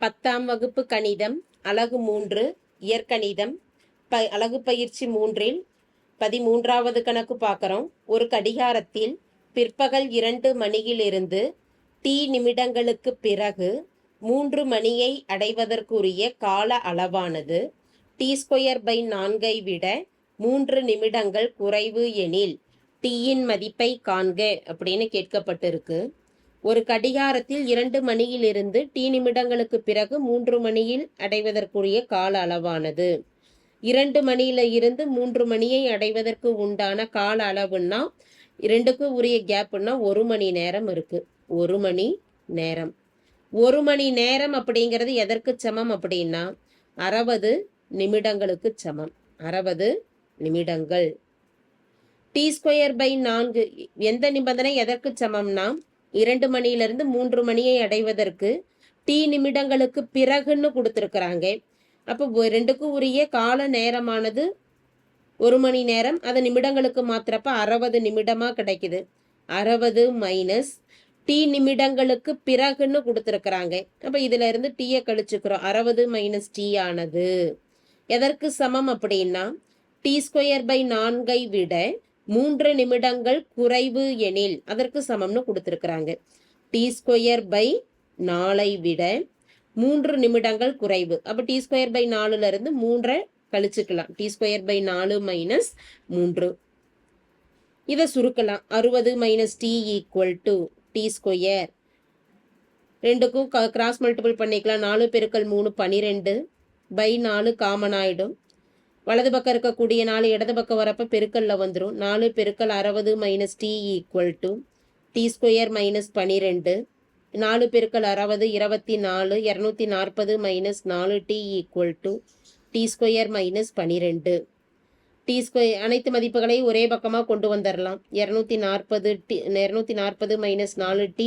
10ஆம் வகுப்பு கணிதம் அலகு 3 இயற்கணிதம் அலகு பயிற்சி 3இல் 13வது கணக்கு பார்க்குறோம். ஒரு கடிகாரத்தில் பிற்பகல் 2 மணியிலிருந்து டி நிமிடங்களுக்கு பிறகு 3 மணியை அடைவதற்குரிய கால அளவானது t²/4 விட 3 நிமிடங்கள் குறைவு எனில் டீயின் மதிப்பை காண்க அப்படின்னு கேட்கப்பட்டிருக்கு. ஒரு கடிகாரத்தில் 2 மணியிலிருந்து டி நிமிடங்களுக்கு பிறகு 3 மணியில் அடைவதற்குரிய கால அளவானது 2 மணியில இருந்து 3 மணியை அடைவதற்கு உண்டான கால அளவுன்னா 2க்கு உரிய கேப்னா 1 மணி நேரம் இருக்கு. 1 மணி நேரம் 1 மணி நேரம் அப்படிங்கிறது எதற்கு சமம் அப்படின்னா 60 நிமிடங்களுக்கு சமம். 60 நிமிடங்கள். t²/4 எந்த நிபந்தனை எதற்கு சமம்னா 2 மணியிலிருந்து 3 மணியை அடைவதற்கு டி நிமிடங்களுக்கு பிறகுன்னு கொடுத்துருக்குறாங்க. அப்போ 2க்கு உரிய கால நேரமானது 1 மணி நேரம். அது நிமிடங்களுக்கு மாத்திரப்ப 60 நிமிடமாக கிடைக்குது. 60 மைனஸ் டி நிமிடங்களுக்கு பிறகுன்னு கொடுத்துருக்குறாங்க. அப்போ இதில் இருந்து டீயை கழிச்சுக்கிறோம். 60 மைனஸ் டி ஆனது எதற்கு சமம் அப்படின்னா t²/4 விட 3 நிமிடங்கள் குறைவு எனில் அதற்கு சமம்னு கொடுத்துருக்குறாங்க. t²/4 விட 3 நிமிடங்கள் குறைவு. அப்போ t²/4 இருந்து 3 கழிச்சுக்கலாம். t²/4 மைனஸ் 3 இதை சுருக்கலாம். 60 minus t equal to t². ரெண்டுக்கும் கிராஸ் மல்டிபிள் பண்ணிக்கலாம். 4 பெருக்கல் 3 12/4 காமன் ஆகிடும். வலது பக்கம் இருக்கக்கூடிய 4 இடது பக்கம் வரப்போ பெருக்கல்ல வந்துடும். 4 பெருக்கல் 60 minus t equal to t² minus 12. 4 பெருக்கல் 60 24. 240 minus 4t equal to t² minus 12. t² அனைத்து மதிப்புகளையும் ஒரே பக்கமாக கொண்டு வந்துடலாம். 240 மைனஸ் 4t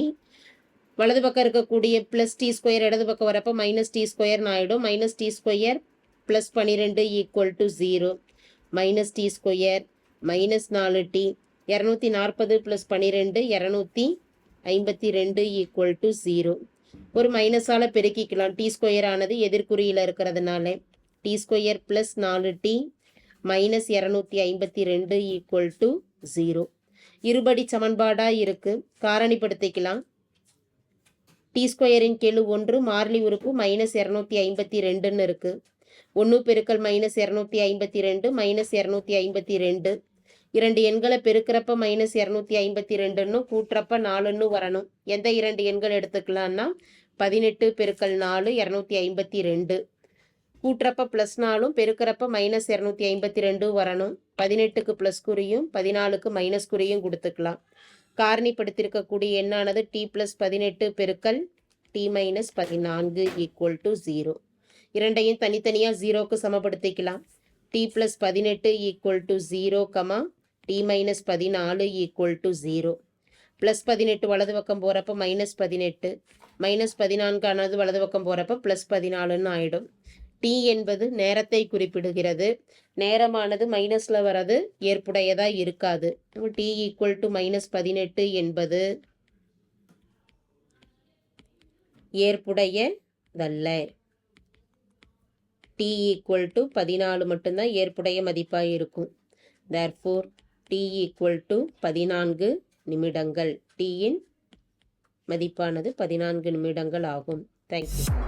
வலது பக்கம் இருக்கக்கூடிய ப்ளஸ் t² இடது பக்கம் வரப்போ மைனஸ் t² ஆகிடும். Minus t² plus 12 equal to 0. Minus t² minus 4t. 240 plus 12 252 equal to 0. ஒரு மைனஸால் பெருக்கிக்கலாம். t² ஆனது எதிர்குறியில் இருக்கிறதுனால t² plus 4t minus 252 equal to 0. இருபடி சமன்பாடாக இருக்குது. காரணிப்படுத்திக்கலாம். t²இன் கெழு 1 மாறிலி உறுப்பு மைனஸ் 252ன்னு இருக்குது. 1 பெருக்கல் மைனஸ் 252 மைனஸ் 252. 2 எண்களை பெருக்கிறப்ப மைனஸ் 252ன்னு கூட்டுறப்ப 4ன்னு வரணும். எந்த 2 எண்கள் எடுத்துக்கலாம்னா 18 பெருக்கல் 4 252. கூட்டுறப்ப ப்ளஸ் 4ம் பெருக்கிறப்ப மைனஸ் 252 வரணும். 18க்கு ப்ளஸ் குறியும் 14க்கு மைனஸ் குறியும் கொடுத்துக்கலாம். காரணிப்படுத்தியிருக்கக்கூடிய எண்ணானது டி ப்ளஸ் 18 பெருக்கல் டி மைனஸ் 14 ஈக்குவல் டு 0. இரண்டையும் தனித்தனியாக 0க்கு சமப்படுத்திக்கலாம். T plus 18 equal to 0, t minus 14 equal to 0. Plus 18 வலது பக்கம் போகிறப்ப மைனஸ் 18, மைனஸ் 14 ஆனது வலது பக்கம் போகிறப்ப ப்ளஸ் 14ன்னு ஆகிடும். டி என்பது நேரத்தை குறிப்பிடுகிறது. நேரமானது மைனஸில் வர்றது ஏற்புடையதாக இருக்காது. டி ஈக்குவல் டு மைனஸ் 18 என்பது ஏற்புடையதல்ல. t ஈக்குவல் டு 14 மட்டும்தான் ஏற்புடைய மதிப்பாக இருக்கும். தேர்ஃபோர் t ஈக்குவல் டு 14 நிமிடங்கள். டீயின் மதிப்பானது 14 நிமிடங்கள் ஆகும். தேங்க்யூ.